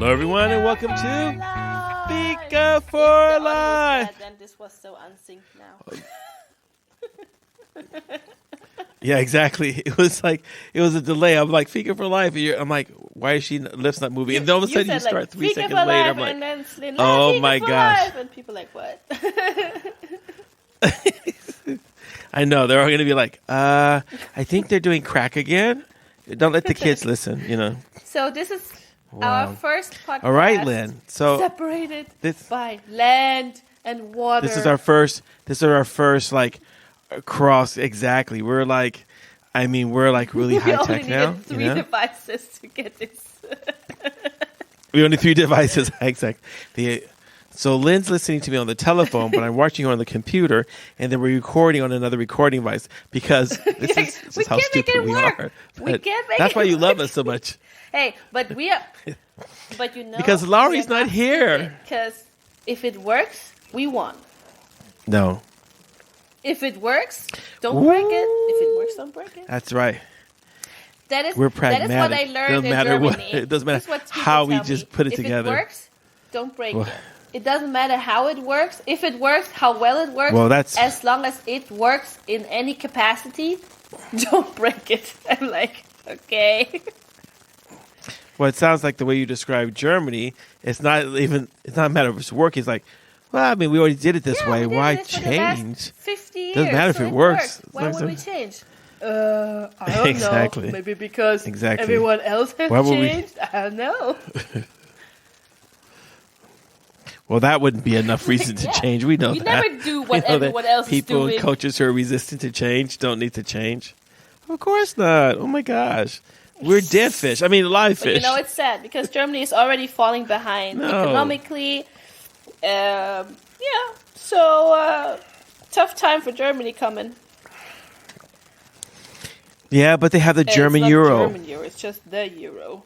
Hello, everyone, and welcome to Fika for Life. And this was so unsynced now. Yeah, exactly. It was a delay. I'm like, Fika for Life. I'm like, why is lips not moving? And then all of a sudden you start like, 3 seconds later. I'm like, and then oh my gosh. Life. And people like, what? I know. They're all going to be like, I think they're doing crack again. Don't let the kids listen, So this is our first podcast. All right, Lynn. So separated by land and water. This is our first like cross. Exactly. We're like really high tech now. We only need 3 devices to get this. We only 3 devices. Exactly. So Lynn's listening to me on the telephone, but I'm watching her on the computer, and then we're recording on another recording device because this is how stupid we are. That's why you love us so much. Hey, but because Laurie's not here. Because if it works, we won. No. If it works, don't break it. If it works, don't break it. That's right. We're pragmatic. That is what I learned in Germany. It doesn't matter how we just put it together. If it works, don't break it. It doesn't matter how it works. If it works, how well it works. Well, as long as it works in any capacity, don't break it. I'm like, okay. Well, it sounds like the way you describe Germany, it's not a matter of it's working. It's like, well, I mean, we already did it this way. Why change? 50 years. Doesn't matter if it works. Why would we change? I don't know. Maybe because everyone else has changed. I don't know. Well, that wouldn't be enough reason to change. We know that. We never do what everyone else is doing. People and coaches who are resistant to change don't need to change. Of course not. Oh, my gosh. We're dead fish. I mean, live fish. But it's sad because Germany is already falling behind economically. So tough time for Germany coming. Yeah, but they have the German euro. German euro. It's just the euro.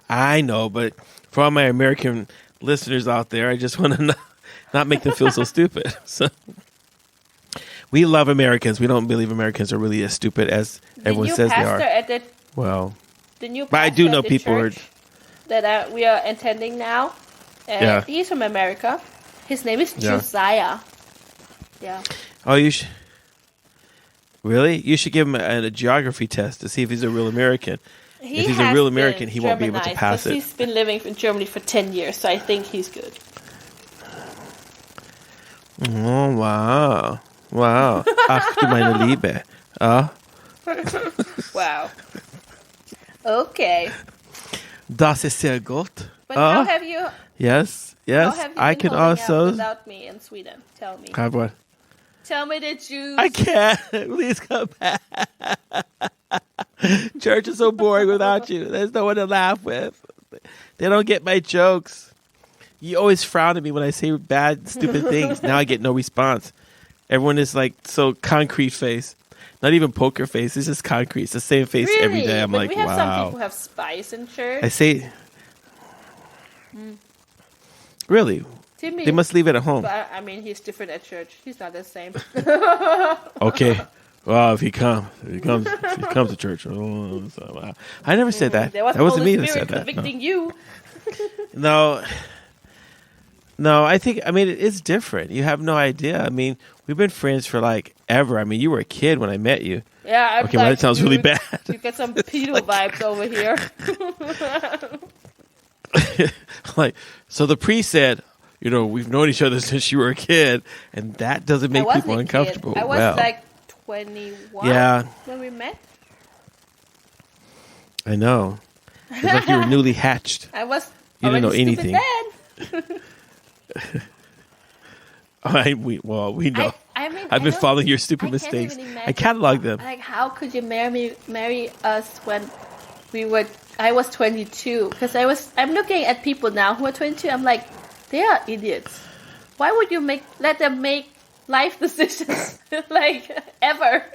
I know, but for all my American listeners out there, I just want to not make them feel so stupid. So we love Americans. We don't believe Americans are really as stupid as everyone says they are. The new but I do know people that we are attending now. He's from America. His name is Josiah. Yeah. Oh, you should. Really? You should give him a geography test to see if he's a real American. If he's a real American, he won't be able to pass it. He's been living in Germany for 10 years, so I think he's good. Oh, wow. Wow. Ach, du meine Liebe. Wow. Okay. Das ist sehr gut. But how have you... Yes. How have you I can also... without me in Sweden? Tell me. Have what? Tell me the juice. I can't. Please come back. Church is so boring without you. There's no one to laugh with. They don't get my jokes. You always frown at me when I say bad, stupid things. Now I get no response. Everyone is like so concrete face. Not even poker face. It's just concrete. It's the same face every day. I'm like, we have wow. Some people who have spice in church. I say, really? Timmy, they must leave it at home. But, I mean, he's different at church. He's not the same. Okay. Well, if he comes to church. I never said that. That wasn't me that said that. Convicting you. No, I think, it's different. You have no idea. I mean, we've been friends for like ever. I mean, you were a kid when I met you. Yeah. Okay, well, that sounds really bad. You get some pedo vibes over here. So the priest said, we've known each other since you were a kid, and that doesn't make people uncomfortable. I was like 21 when we met. I know. It's like you were newly hatched. You didn't know anything. We know. I've been following your stupid mistakes. I catalog them. Like, how could you marry us when I was 22? Because I'm looking at people now who are 22. I'm like, they are idiots. Why would you let them make life decisions like ever?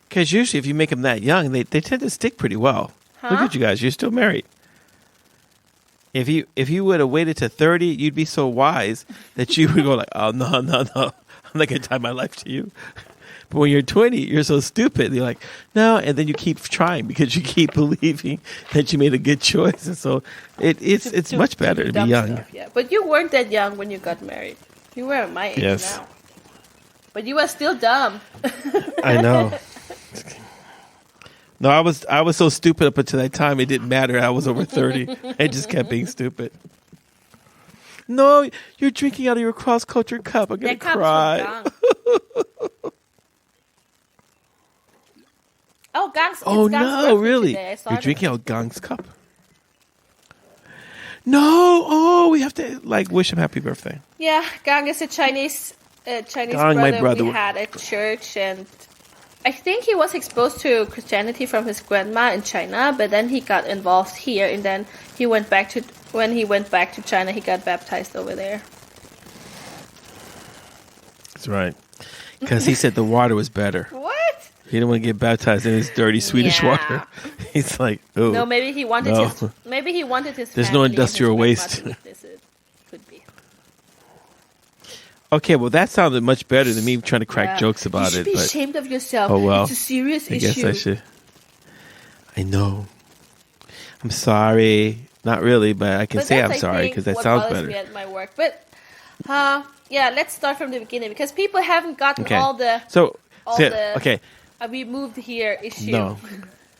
Because usually if you make them that young, they tend to stick pretty well. Look at you guys. You're still married. If you would have waited to 30, you'd be so wise that you would go like, oh, no. I'm not going to tie my life to you. But when you're 20, you're so stupid. You're like, no, and then you keep trying because you keep believing that you made a good choice. And so it's much better to be dumb young. stuff, yeah. But you weren't that young when you got married. You were my age Yes. now. But you were still dumb. I know. No, I was so stupid up until that time. It didn't matter. I was over 30. I just kept being stupid. No, you're drinking out of your cross-culture cup. I'm going That to comes cry. from gang. Oh, Gang's. Oh, it's Gang's no, birthday really? today. I saw You're it. drinking out Gang's cup? No. Oh, we have to, wish him happy birthday. Yeah, Gang is a Chinese Gang, my brother. we had at church, and I think he was exposed to Christianity from his grandma in China, but then he got involved here, and then when he went back to China, he got baptized over there. That's right. Because he said the water was better. What? He didn't want to get baptized in his dirty Swedish Yeah. water. He's like, oh. No, maybe he wanted No. his. There's family no and his industrial grandma waste. to witness it. Could be. Okay, well, that sounded much better than me trying to crack Yeah. jokes about you should it. be But ashamed of yourself. Oh, well. It's a serious I issue. guess I should. I know. I'm sorry. Not really, but I can But say that's, I'm I sorry think, because that what sounds bothers me better. at my work. But yeah, let's start from the beginning because people haven't gotten Okay. all the Okay. we moved here issue. No.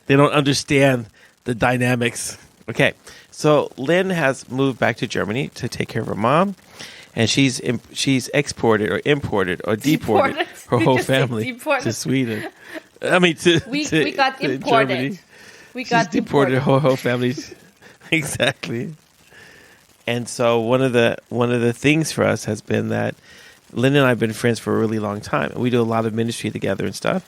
They don't understand the dynamics. Okay. So Lynn has moved back to Germany to take care of her mom, and she's exported or imported or deported Deported. her You whole just said family deported. to Sweden. I mean, We to got to imported. Germany. We She's got deported deported. her whole family. Exactly. And so one of the things for us has been that Lynn and I have been friends for a really long time, and we do a lot of ministry together and stuff.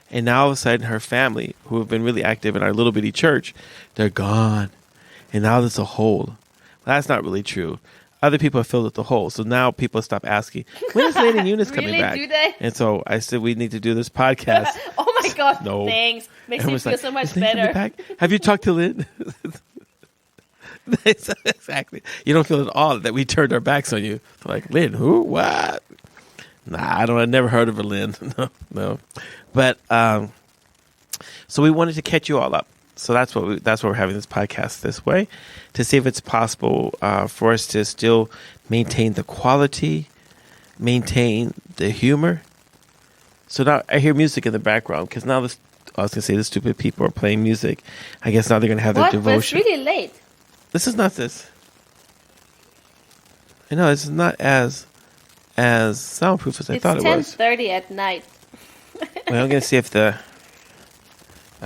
And now all of a sudden, her family, who have been really active in our little bitty church, they're gone, and now there's a hole. Well, that's not really true. Other people have filled up the hole, so now people stop asking, "When is Lynn and Eunice coming Really? back?" Do they? And so I said, "We need to do this podcast." Oh my god! No. Thanks. Makes And me was feel like, so much "Is Lynn coming better. back? Have you talked to Lynn?" Exactly. You don't feel at all that we turned our backs on you. Like, Lynn, who? What? Nah, I don't. I never heard of a Lynn. No. But so we wanted to catch you all up. So that's why we're having this podcast this way, to see if it's possible for us to still maintain the quality, maintain the humor. So now I hear music in the background because now I was gonna say the stupid people are playing music. I guess now they're gonna have their What? But it's devotion. really late. This is not this. I know it's not as soundproof as I It's thought it was. 10:30 at night. Well, I'm gonna see if I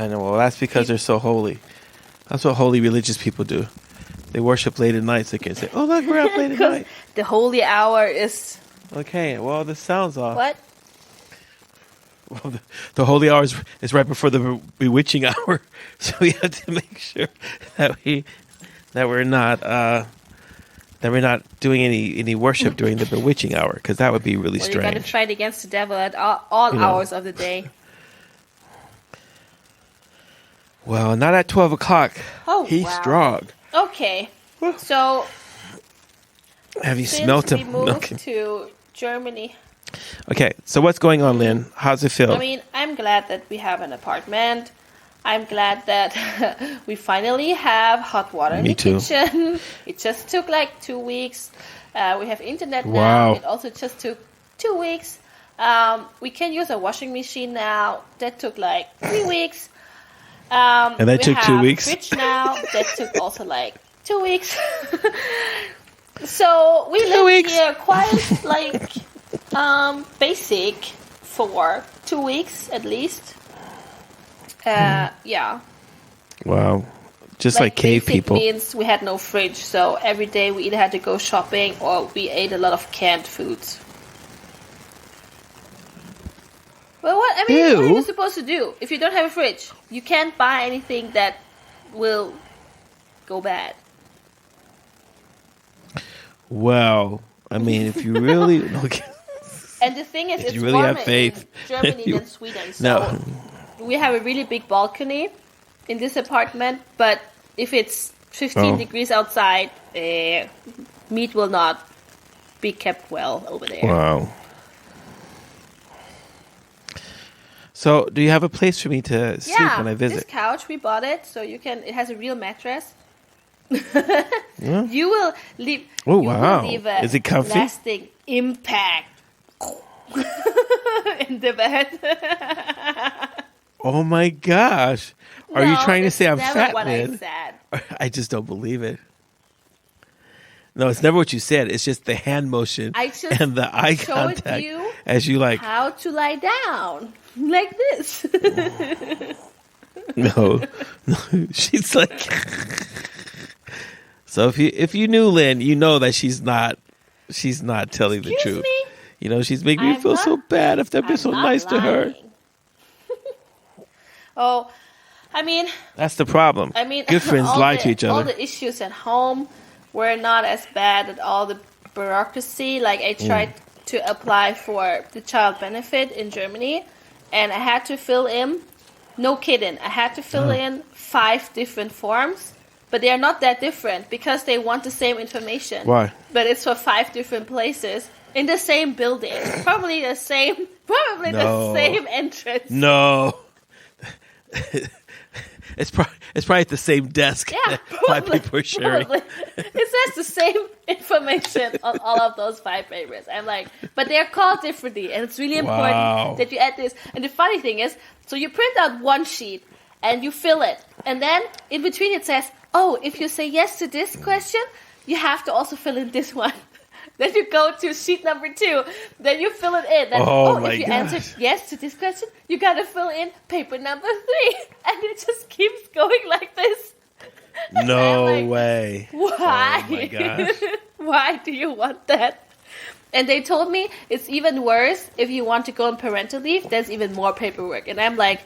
know. Well, that's because they're so holy. That's what holy religious people do. They worship late at night, so they can say, "Oh, look, we're up late at night." The holy hour is Okay. Well, this sounds off. what? Well, the holy hour is right before the bewitching hour, so we have to make sure that we're not doing any worship during the bewitching hour, because that would be really Well, you got to strange. fight against the devil at all You know. hours of the day. Well, not at 12 o'clock. Oh, He's wow. strong. Okay, so Have you since smelt we him? moved Okay. to Germany, Okay, so what's going on, Lynn? How's it feel? I mean, I'm glad that we have an apartment. I'm glad that we finally have hot water in Me the too. kitchen. It just took like 2 weeks. We have internet Wow. now. It also just took 2 weeks. We can use a washing machine now. That took like 3 weeks. And that we took 2 have weeks? A fridge now. That took also like 2 weeks. So we live weeks. here quite like basic for 2 weeks at least. Yeah. Wow. Just like cave basic people. means we had no fridge, so every day we either had to go shopping or we ate a lot of canned foods. Well, what are Ew. you supposed to do if you don't have a fridge? You can't buy anything that will go bad. Well, I mean, if you really look, And the thing is, If it's you really have warmer faith, in Germany you- than Sweden. So no. we have a really big balcony in this apartment, but if it's 15 Oh. degrees outside, meat will not be kept well over there. Wow. So, do you have a place for me to sleep Yeah, when I this visit? couch we bought it, so you can. It has a real mattress. Yeah. You will leave. Oh, you wow. Will leave a Is it comfy? Lasting impact in the bed. Oh my gosh! Are you No, trying to it's say I'm never fat, what I man? said. I just don't believe it. No, it's never what you said. It's just the hand motion I just and the eye showed contact you as you like. How to lie down like this? No, no, she's like. So if you knew Lynn, you know that she's not telling the Excuse truth. me? You know, she's making me I'm feel so not- bad after I've been I'm so not nice to her. lying. Oh, I mean, That's the problem. Good friends all lie the- to each All other. the issues at home were not as bad at all the bureaucracy. Like I tried to apply for the child benefit in Germany, and I had to fill in. No kidding, I had to fill in 5 different forms, but they are not that different because they want the same information. Why? But it's for 5 different places in the same building, probably the same No. entrance. No. It's probably at the same desk. Yeah, that probably, 5 people are sharing. probably. It says the same information on all of those 5 papers. I'm like, but they're called differently, and it's really important Wow. that you add this. And the funny thing is, so you print out one sheet and you fill it, and then in between it says, oh, if you say yes to this question, you have to also fill in this one. Then you go to sheet number 2. Then you fill it in. Then, Oh my if you gosh. answered yes to this question, you gotta fill in paper number 3, and it just keeps going like this. No I'm like, way. Why? Oh my gosh. Why do you want that? And they told me it's even worse if you want to go on parental leave. There's even more paperwork. And I'm like,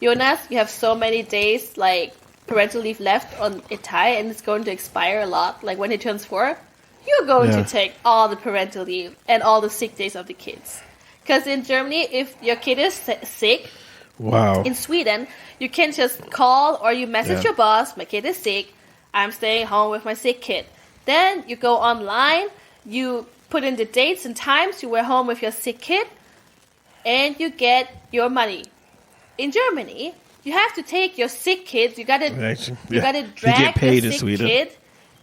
Jonas, you have so many days like parental leave left on Itai, and it's going to expire a lot. Like when he turns 4, you're going Yeah. to take all the parental leave and all the sick days of the kids. Because in Germany, if your kid is sick, Wow. in Sweden, you can just call or you message Yeah. your boss, my kid is sick, I'm staying home with my sick kid. Then you go online, you put in the dates and times you were home with your sick kid, and you get your money. In Germany, you have to take your sick kids, you gotta Actually, you yeah. gotta You drag get paid your in sick Sweden. kid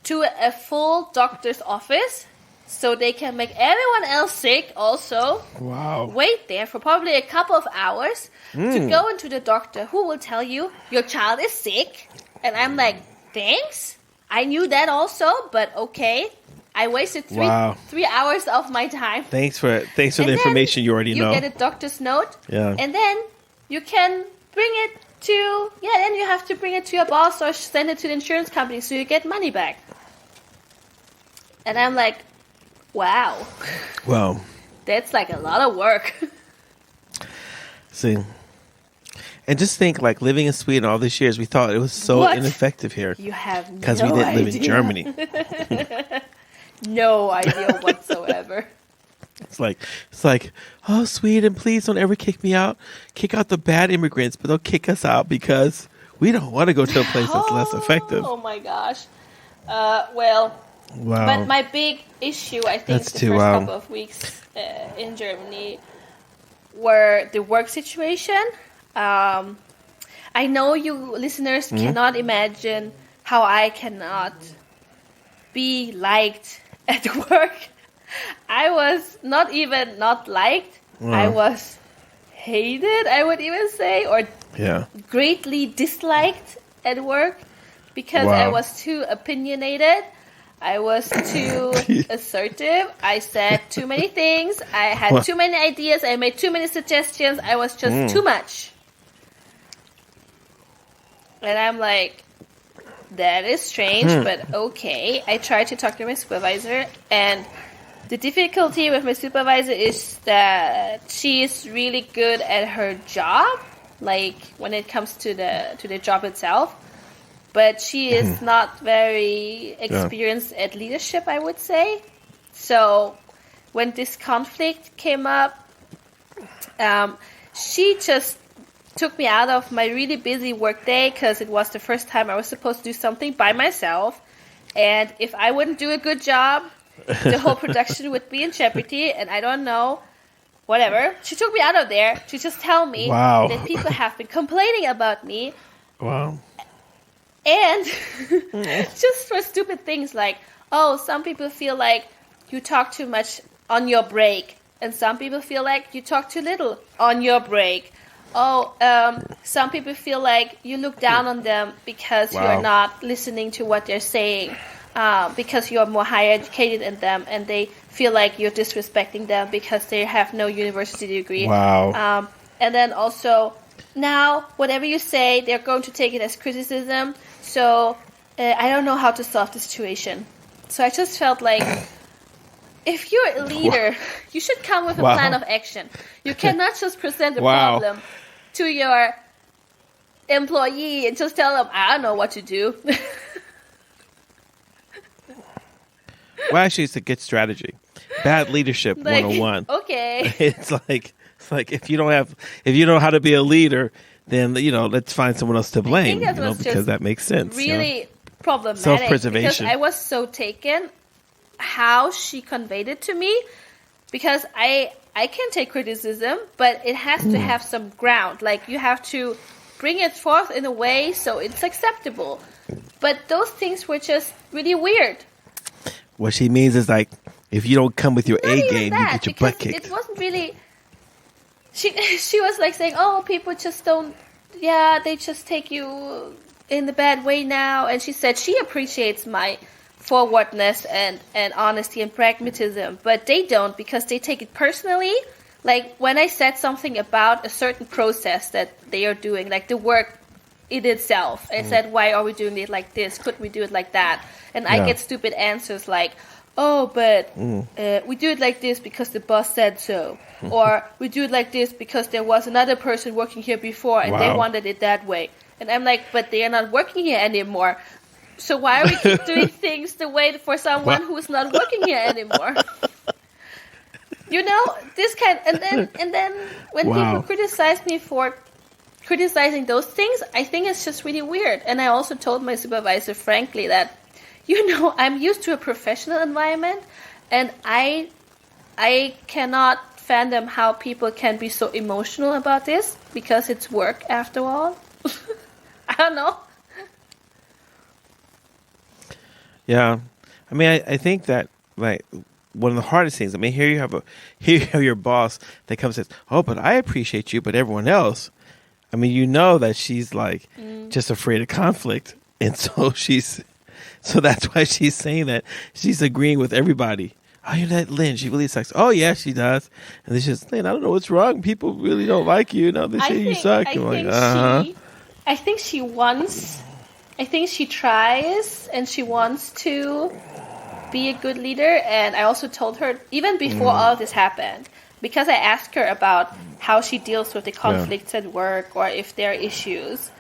to a full doctor's office so they can make everyone else sick also. Wow. Wait there for probably a couple of hours to go into the doctor who will tell you your child is sick. And I'm like, thanks. I knew that also, but okay. I wasted Wow. 3 hours of my time. Thanks for And the then information you already know. You get a doctor's note. Yeah. And then you can bring it to, then you have to bring it to your boss or send it to the insurance company so you get money back. And I'm like, wow, Well, that's like a lot of work. see. And just think, like, living in Sweden all these years, we thought it was so What? ineffective here You have no because we didn't live in idea. Germany. No idea whatsoever. It's like, oh, Sweden, please don't ever kick me out. Kick out the bad immigrants, but they'll kick us out because we don't want to go to a place that's less effective. Oh my gosh. Well, Wow. but my big issue, I think, That's the too first wow. couple of weeks in Germany were the work situation. I know you listeners Mm-hmm. cannot imagine how I cannot be liked at work. I was not even not liked. I was hated, I would even say, or Yeah. greatly disliked at work because I Wow. was too opinionated. I was too assertive. I said too many things. I had What? too many ideas. I made too many suggestions. I was just too much. And I'm like, that is strange, but okay. I tried to talk to my supervisor, and the difficulty with my supervisor is that she is really good at her job, like when it comes to the job itself. But she is not very experienced at leadership, I would say. So when this conflict came up, she just took me out of my really busy work day because it was the first time I was supposed to do something by myself. And if I wouldn't do a good job, the whole production would be in jeopardy. And I don't know whatever. She took me out of there to just tell me Wow. that people have been complaining about me. Wow. And just for stupid things like, oh, some people feel like you talk too much on your break. And some people feel like you talk too little on your break. Oh, some people feel like you look down on them because Wow. you're not listening to what they're saying. Because you're more higher educated than them. And they feel like you're disrespecting them because they have no university degree. Wow. And then also, now, whatever you say, they're going to take it as criticism. So, I don't know how to solve the situation. So I just felt like, if you're a leader, you should come with a Wow. plan of action. You cannot just present a Wow. problem to your employee and just tell them, I don't know what to do. Well, actually, it's a good strategy. Bad leadership Like, 101. okay. It's like if you don't know how to be a leader, then let's find someone else to blame. that was Because just that makes sense. Really problematic. Self-preservation. Because I was so taken how she conveyed it to me, because I can take criticism, but it has to have some ground. Like, you have to bring it forth in a way so it's acceptable. But those things were just really weird. What she means is like, if you don't come with your Not A even game, you that, get your because butt kicked. it wasn't really. She was like saying, "Oh, people just don't. Yeah, they just take you in the bad way now." And she said she appreciates my forwardness and honesty and pragmatism, but they don't, because they take it personally. Like, when I said something about a certain process that they are doing, like the work in itself, I said, "Why are we doing it like this? Could we do it like that?" And I Yeah. get stupid answers like, "Oh, but we do it like this because the boss said so." Or, "We do it like this because there was another person working here before and they Wow. wanted it that way." And I'm like, "But they are not working here anymore. So why are we keep doing things the way for someone Wow. who is not working here anymore?" This kind, and then when Wow. people criticize me for criticizing those things, I think it's just really weird. And I also told my supervisor frankly that, I'm used to a professional environment, and I cannot fathom how people can be so emotional about this, because it's work after all. I don't know. Yeah, I mean, I think that, like, one of the hardest things. I mean, here you have your boss that comes and says, "Oh, but I appreciate you, but everyone else." I mean, that she's like just afraid of conflict, and so that's why she's saying that. She's agreeing with everybody. "Oh, you're that Lynn. She really sucks." "Oh, yeah, she does." And it's just, "Lynn, I don't know what's wrong. People really don't like you. They say you suck." I'm like, I think she wants. I think she tries and she wants to be a good leader. And I also told her, even before all of this happened, because I asked her about how she deals with the conflicts at work or if there are issues.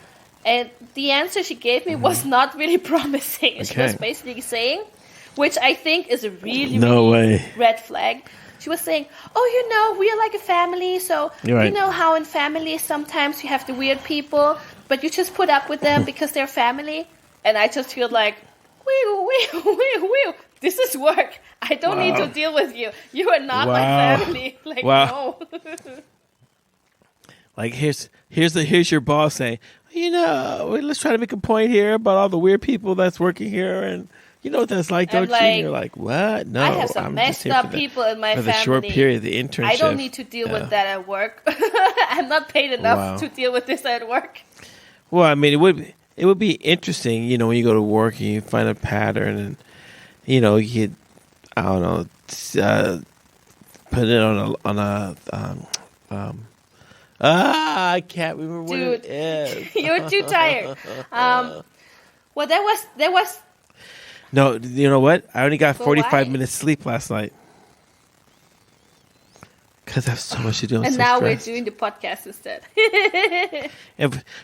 And the answer she gave me was not really promising. She was basically saying, which I think is a really, really red flag. She was saying, "Oh, we are like a family, so Right. you know how in families sometimes you have the weird people, but you just put up with them because they're family." And I just feel like, wee, this is work. I don't need to deal with you. You are not my family. Like, no. Like, here's your boss saying, let's try to make a point here about all the weird people that's working here, and you know what that's like, don't you? And you're like, "What? No, I have some I'm messed just here up people in my for family. the short period of the internship. I don't need to deal with that at work. I'm not paid enough to deal with this at work." Well, I mean, it would be interesting, when you go to work and you find a pattern, and you could, I don't know, put it on a I can't remember what it is. You're too tired. Well, there was. No, you know what? I only got 45 why? minutes sleep last night. Because I have so much to do. And now we're doing the podcast instead.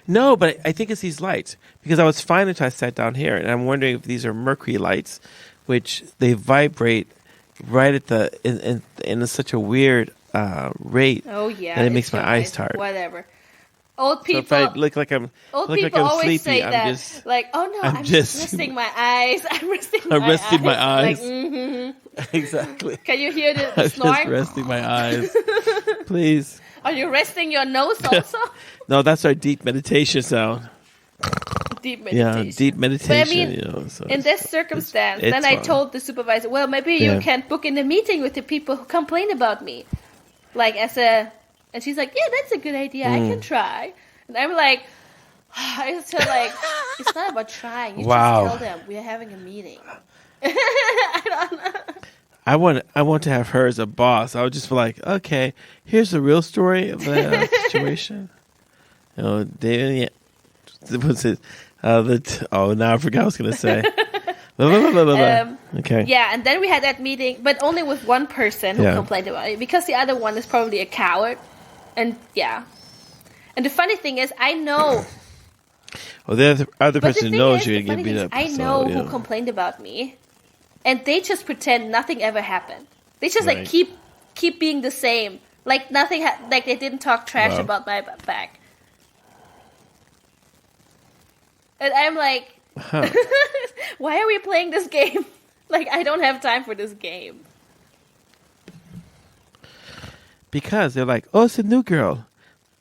No, but I think it's these lights. Because I was fine until I sat down here. And I'm wondering if these are mercury lights, which they vibrate right at in such a weird rate. Oh, yeah. And it makes my eyes tired. Whatever. Old people. So if I look like I'm always sleepy, say that. I'm just like, "Oh no, I'm just resting my eyes. I'm resting my eyes." Like, exactly. Can you hear the I'm snort? just resting my eyes. Please. Are you resting your nose also? No, that's our deep meditation sound. Deep meditation. Yeah, deep meditation. But I mean, so in this circumstance, it's then I fine. told the supervisor, well, maybe you can book in a meeting with the people who complain about me. Like and she's like, yeah, that's a good idea. I can try. And I'm like, I just feel like, it's not about trying. You just tell them we are having a meeting. I don't know. I want to have her as a boss. I would just be like, okay, here's the real story of the situation. David, what's it? Now I forgot what I was going to say. Okay. Yeah, and then we had that meeting, but only with one person who complained about it, because the other one is probably a coward. And yeah. And the funny thing is, I know. Well, the other person knows you're going to get beat up. I know who complained about me. And they just pretend nothing ever happened. They just like keep being the same. Like nothing, like they didn't talk trash about my back. And I'm like, why are we playing this game? Like, I don't have time for this game. Because they're like, oh, it's a new girl.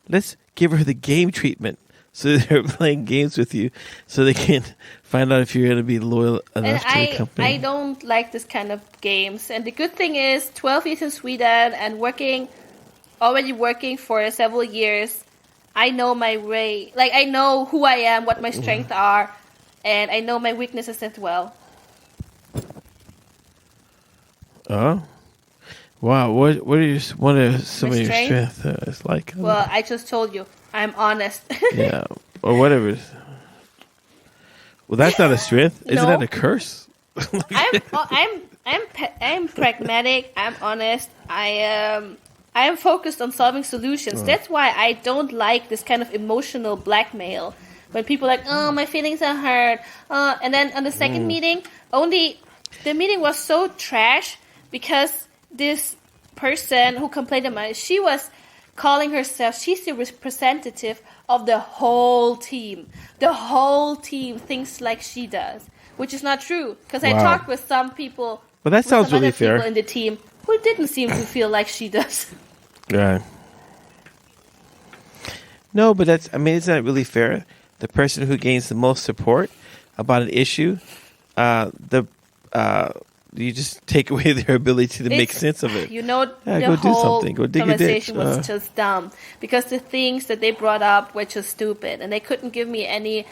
Let's give her the game treatment. So they're playing games with you so they can find out if you're going to be loyal enough to the company. I don't like this kind of games. And the good thing is, 12 years in Sweden and already working for several years, I know my way. Like, I know who I am, what my strengths are, and I know my weaknesses as well. Oh? Wow, what are some of your strengths? It's like, well, I just told you, I'm honest. Yeah, or whatever. Well, that's not a strength. Isn't that a curse? I'm pragmatic. I'm honest. I am focused on solving solutions. That's why I don't like this kind of emotional blackmail. When people are like, oh, my feelings are hurt. And then on the second meeting, the meeting was so trash because this person who complained about it, she was calling herself, she's the representative of the whole team. The whole team thinks like she does, which is not true. Because I talked with some people, well, that sounds really fair, people in the team who didn't seem to feel like she does. Right. No, but it's not really fair. The person who gains the most support about an issue, you just take away their ability to make sense of it. The whole conversation was just dumb because the things that they brought up were just stupid and they couldn't give me any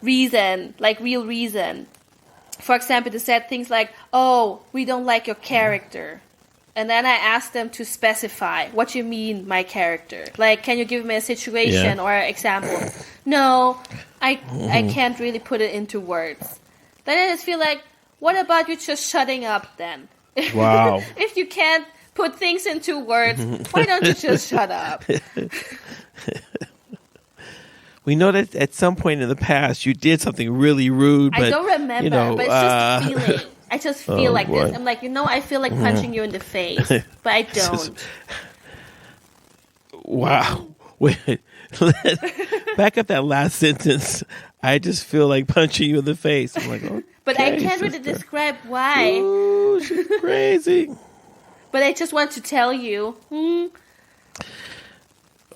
reason, like real reason. For example, they said things like, oh, we don't like your character. And then I asked them to specify, what you mean, my character? Like, can you give me a situation or an example? No, I can't really put it into words. Then I just feel like, what about you just shutting up then? Wow. If you can't put things into words, why don't you just shut up? We know that at some point in the past you did something really rude. But, I don't remember, but it's just a feeling. I just feel like this. I'm like, I feel like punching you in the face, but I don't. Wow. Wait. Back up that last sentence. I just feel like punching you in the face. I'm like, okay, but I can't really describe why. Ooh, she's crazy. But I just want to tell you. Things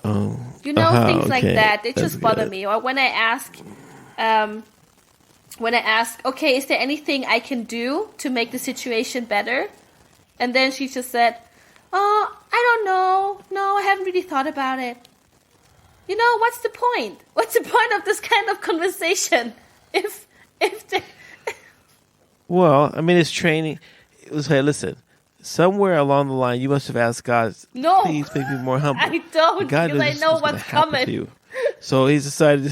like that. They just bother me. Or when I ask, okay, is there anything I can do to make the situation better? And then she just said, oh, I don't know. No, I haven't really thought about it. What's the point? What's the point of this kind of conversation? If Well, it's training. It was, hey, listen, somewhere along the line, you must have asked God, please make me more humble. I don't, God because I know what's coming. You. So he's decided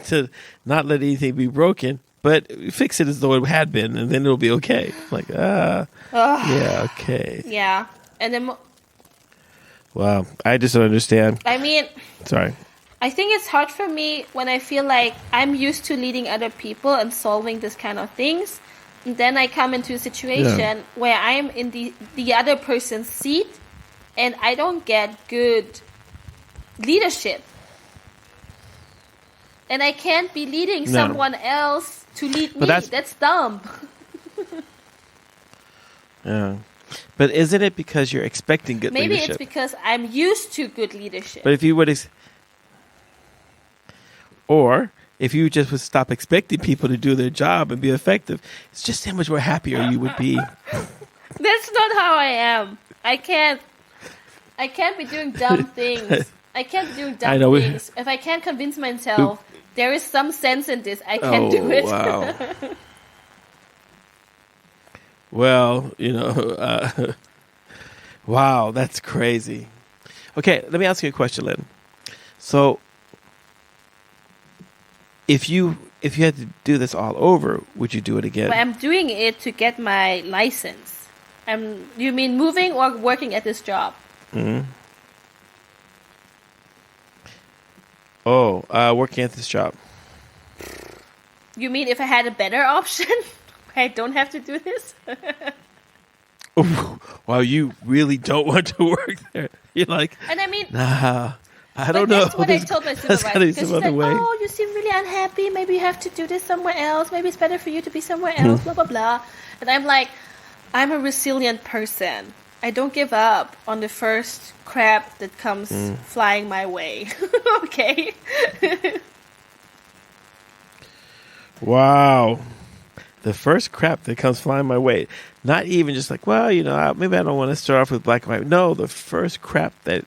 to not let anything be broken, but fix it as though it had been, and then it'll be okay. Like, yeah, okay. Yeah. And then... Wow, I just don't understand. Sorry. I think it's hard for me when I feel like I'm used to leading other people and solving this kind of things. And then I come into a situation where I'm in the other person's seat and I don't get good leadership. And I can't be leading someone else to lead me. That's dumb. Yeah. But isn't it because you're expecting good Maybe leadership? it's because I'm used to good leadership. But if you would, or if you just would stop expecting people to do their job and be effective, it's just how much more happier you would be. That's not how I am. I can't be doing dumb things. I can't be doing dumb things. If I can't convince myself there is some sense in this, I can do it. Wow. Well, wow, that's crazy. Okay, let me ask you a question, Lynn. So, if you had to do this all over, would you do it again? Well, I'm doing it to get my license. You mean moving or working at this job? Mm-hmm. Oh, working at this job. You mean if I had a better option? I don't have to do this? Wow, you really don't want to work there. You're like, and I mean, nah, I don't know. That's what I told my supervisor. Because she's like, oh, you seem really unhappy. Maybe you have to do this somewhere else. Maybe it's better for you to be somewhere else, blah, blah, blah. And I'm like, I'm a resilient person. I don't give up on the first crap that comes flying my way. Okay? Wow. The first crap that comes flying my way. Not even just like, well, maybe I don't want to start off with black and white. No, the first crap that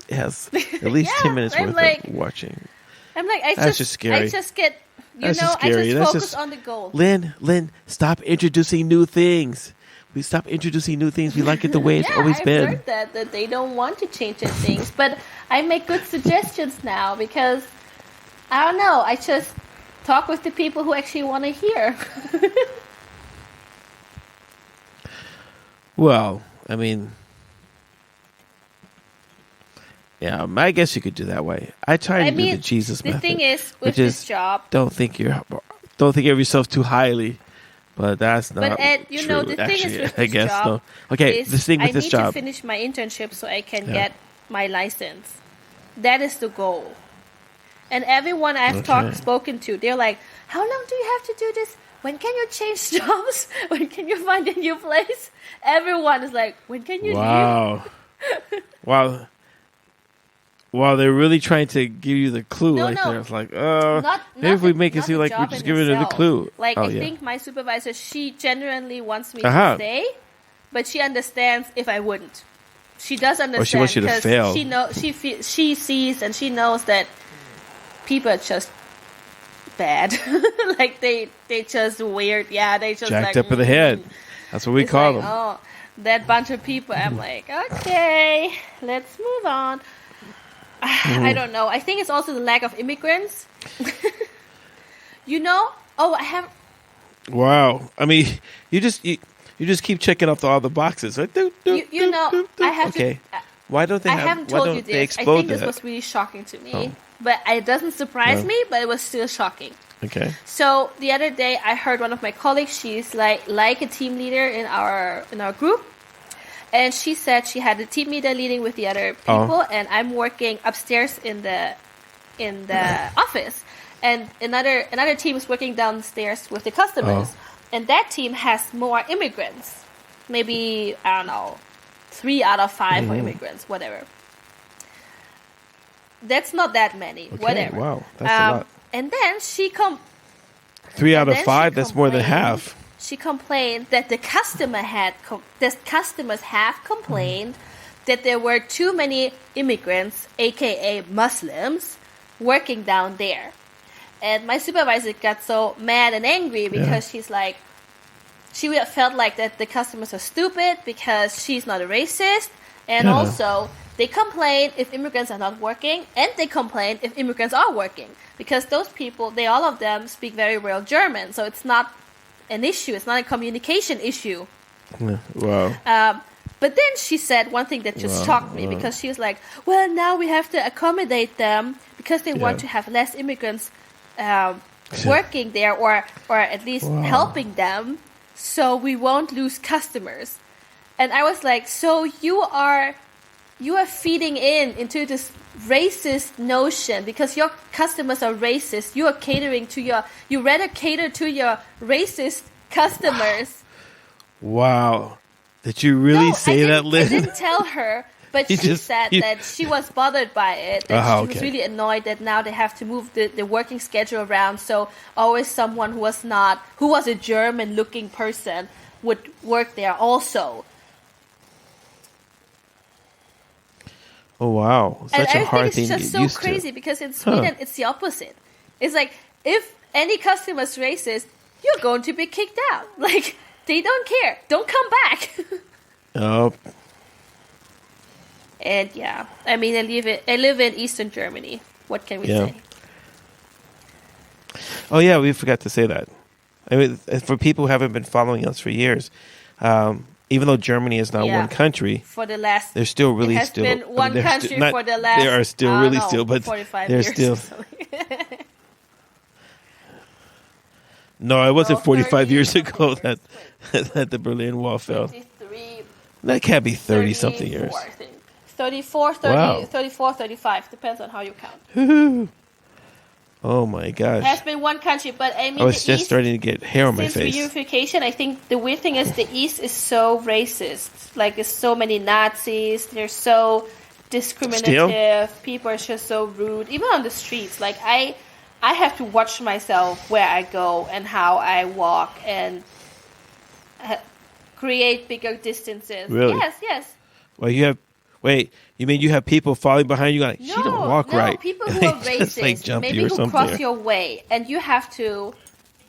has at least 10 minutes worth of watching. I'm like, That's just scary. I just get, I just focus on the goal. Lynn, stop introducing new things. We stop introducing new things. We like it the way it's always been. I've heard that they don't want to change their things. But I make good suggestions now because, I don't know, I just talk with the people who actually want to hear. Well, I mean, yeah, I guess you could do that way. I try to do the Jesus method. The thing is, with this job, don't think of yourself too highly. But that's not But Ed, true, the thing actually, is with I this guess, job, no. Okay, this thing with this job. I need to finish my internship so I can get my license. That is the goal. And everyone I've spoken to, they're like, how long do you have to do this? When can you change jobs? When can you find a new place? Everyone is like, when can you leave? Wow. Wow, they're really trying to give you the clue there. It's like, maybe if we make it seem like we're just giving it a clue. Like, I think my supervisor, she genuinely wants me to stay, but she understands if I wouldn't. She does understand. Or she wants you to fail. She sees and she knows that people are just bad. Like, they just weird. Yeah, they just jacked up in the head. That's what we call them. Oh, that bunch of people. I'm like, okay, let's move on. I don't know. I think it's also the lack of immigrants. I have. Wow. I mean, you just keep checking off all the boxes. Like, I have okay. to. Why don't they I haven't told you this. I think this was really shocking to me. But it doesn't surprise me, but it was still shocking. Okay. So the other day, I heard one of my colleagues. She's like a team leader in our group. And she said she had a team leader leading with the other people, and I'm working upstairs in the office, and another team is working downstairs with the customers, and that team has more immigrants, maybe I don't know, 3 out of 5 are immigrants, whatever. That's not that many, whatever. Wow, that's a lot. And then 3 out of 5. That's more than half. She complained that the customers have complained that there were too many immigrants, aka Muslims, working down there. And my supervisor got so mad and angry because she's like, she felt like that the customers are stupid because she's not a racist, and also they complain if immigrants are not working, and they complain if immigrants are working because those people, all of them speak very well German, so it's not an issue. It's not a communication issue. Wow. But then she said one thing that just shocked me because she was like, well, now we have to accommodate them because they want to have less immigrants working there or at least helping them so we won't lose customers. And I was like, so you are feeding into this racist notion because your customers are racist. You rather cater to your racist customers. Wow. Did you really No, say that, I Lynn? didn't tell her, but You she just- said you- that she was bothered by it. That Oh, she was okay. really annoyed that now they have to move the working schedule around. So always someone who was a German-looking person would work there also. Oh wow, such And a I hard think thing it's to just get so used crazy to. because in Sweden it's the opposite. It's like if any customer's racist, you're going to be kicked out. Like they don't care. Don't come back. Oh, And yeah, I mean, I live in Eastern Germany. What can we Yeah. say? oh yeah, we forgot to say that. I mean, for people who haven't been following us for years, even though Germany is not Yeah. one country, For the last, they're still really it has still. been I mean, one they're country still not- for the last. They are still I don't really know, still, but 45 they're years still. or something. No, it wasn't No, 45 years 30 ago something that the Berlin Wall fell. 23, That can't be 30 something 34, years. I think. 34, 30, Wow. 34, 35. Depends on how you count. Oh my It gosh! has been one country, but I mean, I was the just East, starting to get hair on my since face. reunification, I think the weird thing is the East is so racist. Like, there's so many Nazis. They're so discriminative. People are just so rude, even on the streets. Like, I have to watch myself where I go and how I walk and create bigger distances. Really? Yes. Well, you mean you have people falling behind you like, she don't walk no, right. people And who they are just, racist, like, jump maybe you or who something. cross your way, and you have to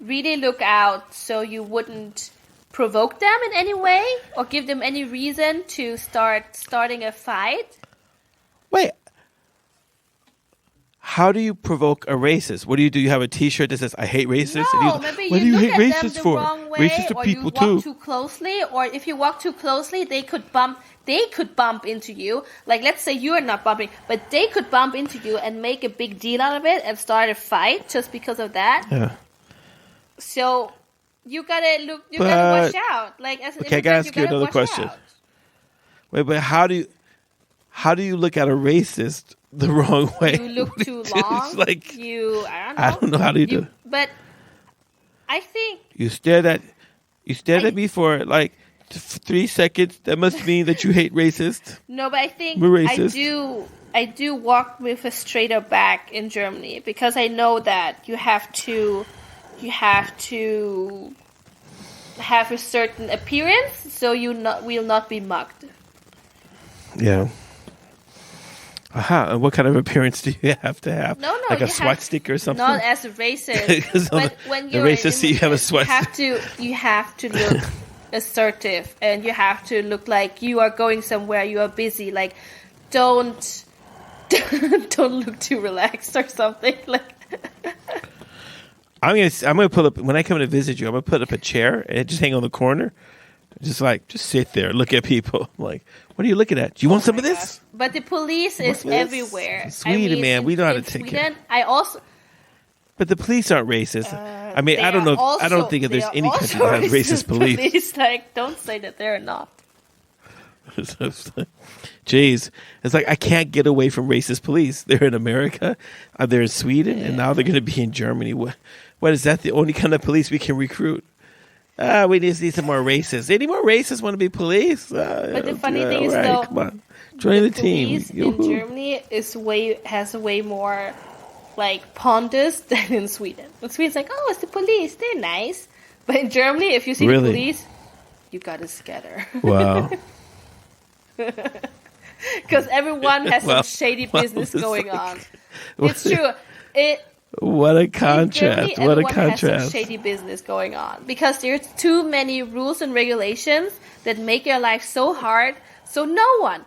really look out so you wouldn't provoke them in any way or give them any reason to starting a fight. Wait. How do you provoke a racist? What do? You have a T-shirt that says "I hate racists"? and No, you, maybe what do you you look hate at them racists the for? wrong way, Racists are or people you walk too. too closely, or if you walk too closely, they could bump into you. Like, let's say you are not bumping, but they could bump into you and make a big deal out of it and start a fight just because of that. Yeah. So you gotta But- watch out. Like, as an Okay, I gotta immigrant, ask you gotta another watch question. out. Wait, but how do you look at a racist the wrong way? You look too It's long. like I don't know how do you do. But I think you stared at me for like 3 seconds. That must mean that you hate racists. no, but I think We're I racist. do walk with a straighter back in Germany because I know that you have to have a certain appearance so you will not be mugged. Yeah. Aha. And what kind of appearance do you have to have? No, like you a SWAT have- stick or something. Not as a racist, 'Cause but the- when the you're racists see you have a SWAT you have to look assertive, and you have to look like you are going somewhere, you are busy. Like, don't look too relaxed or something. Like, I'm gonna pull up when I come to visit you. I'm gonna put up a chair and just hang on the corner, just sit there, look at people. I'm like, what are you looking at? Do you want some of this? but the police What's is this? everywhere. Sweden, man, we know how to in take Sweden, care. I also. But the police aren't racist. I mean, I they don't know. are I don't also- think that they there's are any country also that has racist police. Like, don't say that they're not. Jeez, it's like I can't get away from racist police. They're in America, they're in Sweden, and now they're going to be in Germany. What is that? The only kind of police we can recruit? We just need some more racists. Any more racists want to be police? But the funny thing is, though, come on, join the team. Police in Yoo-hoo. Germany has way more like pondus than in Sweden. In Sweden, it's like, oh, it's the police. They're nice. But in Germany, if you see Really? the police, you gotta scatter Wow. because everyone has Well, some shady well, business it's going like- on. It's true. What a In contrast! Germany, What a everyone has some contrast! shady business going on because there's too many rules and regulations that make your life so hard. So no one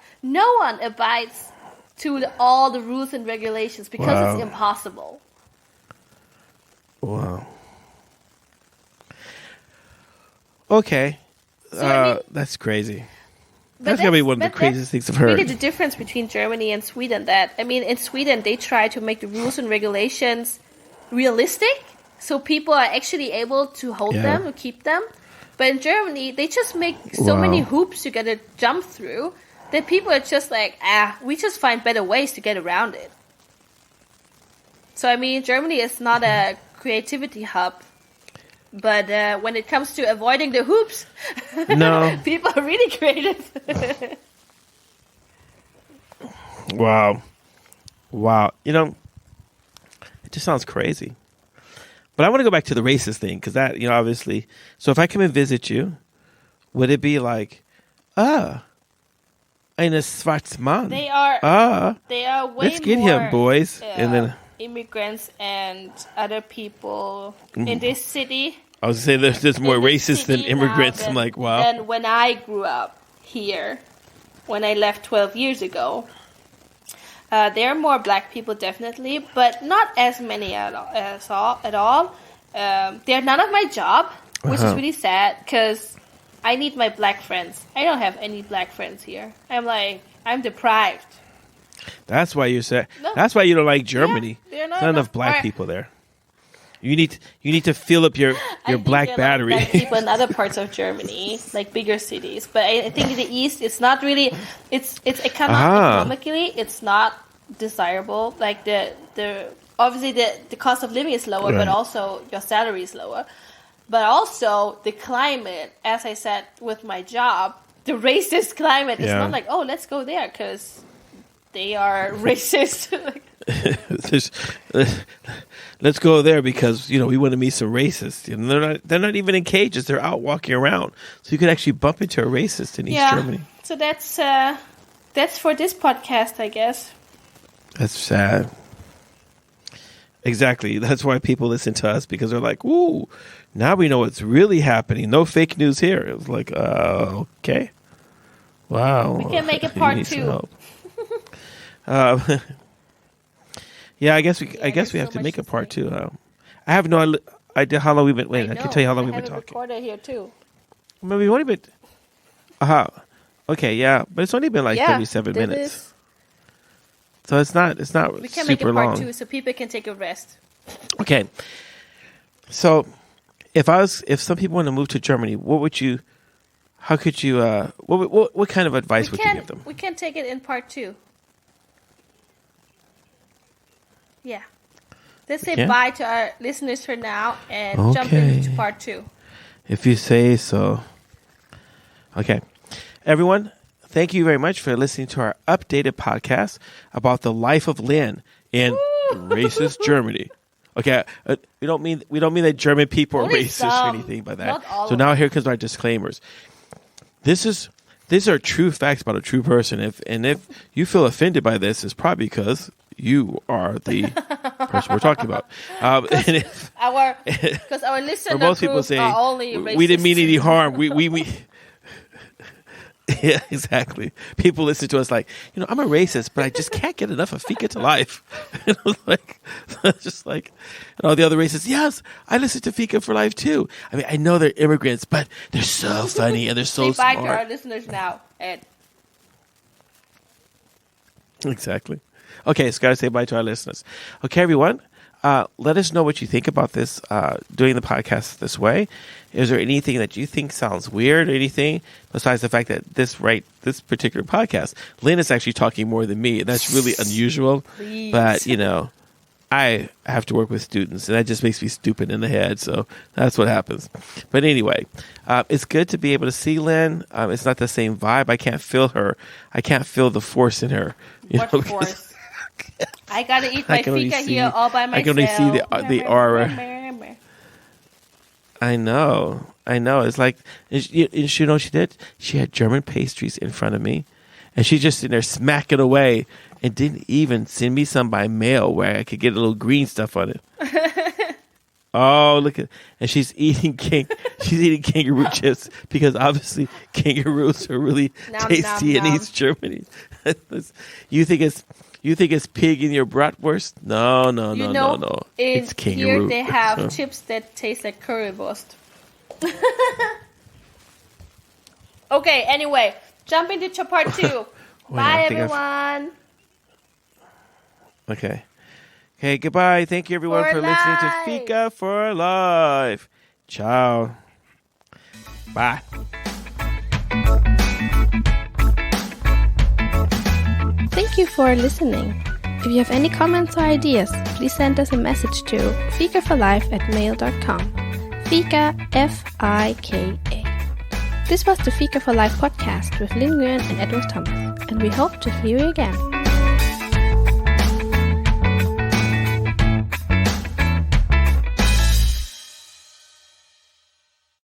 abides to all the rules and regulations because Wow. it's impossible. Wow. Okay, So, I mean- that's crazy. But That's gotta be one of the but craziest that's things I've heard. Really, the difference between Germany and Sweden. That I mean, in Sweden they try to make the rules and regulations realistic, so people are actually able to hold Yeah. them or keep them. But in Germany, they just make so Wow. many hoops you gotta jump through that people are just like, we just find better ways to get around it. So I mean, Germany is not a creativity hub But when it comes to avoiding the hoops, No. people are really creative. Wow. You know, it just sounds crazy. But I want to go back to the racist thing because that, you know, obviously. So if I come and visit you, would it be like, eine Schwarzmann? They are way let's get more, him, boys. And then immigrants and other people in this city. I was saying there's more in this racist than city immigrants. now I'm like, wow. Than when I grew up here, when I left 12 years ago. There are more black people, definitely, but not as many at all. They're none of my job, which is really sad, because I need my black friends. I don't have any black friends here. I'm deprived. That's why you said. No. That's why you don't like Germany. Yeah, There's not enough black people there. You need to fill up your black battery. Like black people in other parts of Germany, like bigger cities, but I think in the east, it's not really. It's economically, it's not desirable. Like the obviously the cost of living is lower, Right. but also your salary is lower. But also the climate, as I said with my job, the racist climate is not like, oh, let's go there because they are racist. Let's go there because we want to meet some racists. They're not even in cages. They're out walking around. So you could actually bump into a racist in East Germany. So that's for this podcast, I guess. That's sad. Exactly. That's why people listen to us, because they're like, "Ooh, now we know what's really happening. No fake news here." It was like, okay, wow. We can make a You part need some 2. help. Yeah, I guess we there's have so to much make to a part say. 2. I have no idea how long we've been. Wait, I can tell you how long we've been I have a talking. recorder here too. Maybe we've only been. Okay, yeah, but it's only been like 37 this minutes. is- So it's not We can make super a part long. 2 so people can take a rest. Okay. So if some people want to move to Germany, what kind of advice would you give them? We can take it in part 2. Yeah. Let's say can? bye to our listeners for now and jump into part 2. If you say so. Okay. Everyone, thank you very much for listening to our updated podcast about the life of Lynn in racist Germany. Okay, we don't mean that German people are Only racist or some, anything by that. not all So of now them. here comes our disclaimers. These are true facts about a true person. If you feel offended by this, it's probably because you are the person we're talking about. Because Our listener most people groups say are only racist. we didn't mean any harm. We yeah, exactly. People listen to us like, I'm a racist, but I just can't get enough of Fika to Life. And I was like, just like, and all the other racists, yes, I listen to Fika for Life too. I mean, I know they're immigrants, but they're so funny and they're so Say bye smart. to our listeners now, Ed. Exactly. Okay, so gotta say bye to our listeners. Okay, everyone, let us know what you think about this, doing the podcast this way. Is there anything that you think sounds weird or anything besides the fact that this particular podcast, Lynn is actually talking more than me, and that's really unusual. Please. But, I have to work with students, and that just makes me stupid in the head, so that's what happens. But anyway, it's good to be able to see Lynn. It's not the same vibe. I can't feel her. I can't feel the force in her. What force? I gotta eat I my can only Fika see- here all by myself. I can only see the aura. I know. It's like, and you know what she did? She had German pastries in front of me, and she just sitting there smacking away and didn't even send me some by mail where I could get a little green stuff on it. Oh, look at, and she's eating kangaroo chips because obviously kangaroos are really Nom, tasty nom, in nom. East Germany. You think it's pig in your bratwurst? No. It's kangaroo. Here they have chips that taste like currywurst. Okay, anyway, jump into part 2. Wait, Bye, I think everyone. Okay, goodbye. Thank you, everyone, For for listening to life. Fika for Life. Ciao. Bye. Thank you for listening. If you have any comments or ideas, please send us a message to fikaforlife@mail.com. Fika, F-I-K-A. This was the Fika for Life podcast with Lin Nguyen and Edward Thomas, and we hope to hear you again.